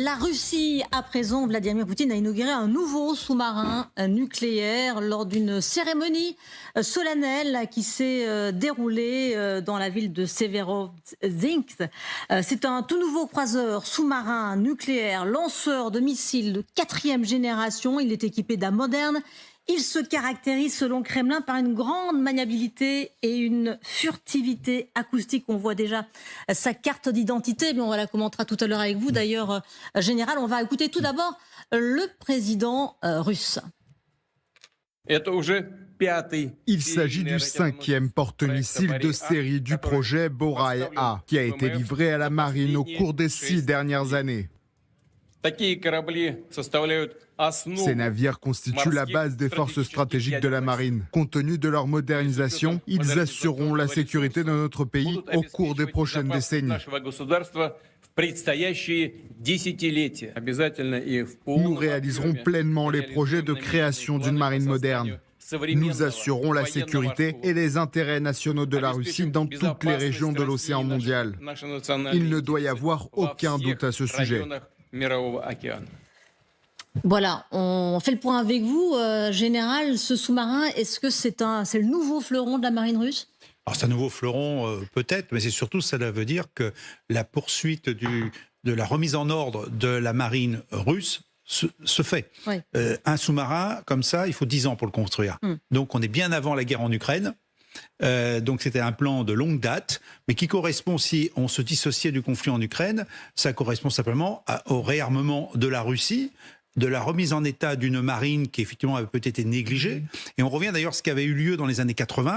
La Russie, à présent, Vladimir Poutine a inauguré un nouveau sous-marin nucléaire lors d'une cérémonie solennelle qui s'est déroulée dans la ville de Severodvinsk. C'est un tout nouveau croiseur sous-marin nucléaire, lanceur de missiles de 4e génération. Il est équipé d'un moderne. Il se caractérise, selon Kremlin, par une grande maniabilité et une furtivité acoustique. On voit déjà sa carte d'identité, mais on la commentera tout à l'heure avec vous. D'ailleurs, général, on va écouter tout d'abord le président russe. Il s'agit du 5e porte-missile de série du projet Boraï-A, qui a été livré à la marine au cours des 6 dernières années. Ces navires constituent la base des forces stratégiques de la marine. Compte tenu de leur modernisation, ils assureront la sécurité de notre pays au cours des prochaines décennies. Nous réaliserons pleinement les projets de création d'une marine moderne. Nous assurerons la sécurité et les intérêts nationaux de la Russie dans toutes les régions de l'océan mondial. Il ne doit y avoir aucun doute à ce sujet. Voilà, on fait le point avec vous, général. Ce sous-marin, est-ce que c'est le nouveau fleuron de la marine russe ? Alors c'est un nouveau fleuron peut-être, mais c'est surtout, cela veut dire que la poursuite de la remise en ordre de la marine russe se fait. Oui. Un sous-marin comme ça, il faut 10 ans pour le construire. Donc on est bien avant la guerre en Ukraine. Donc c'était un plan de longue date, mais qui correspond, si on se dissociait du conflit en Ukraine, ça correspond simplement au réarmement de la Russie, de la remise en état d'une marine qui effectivement avait peut-être été négligée. Et on revient d'ailleurs à ce qui avait eu lieu dans les années 80.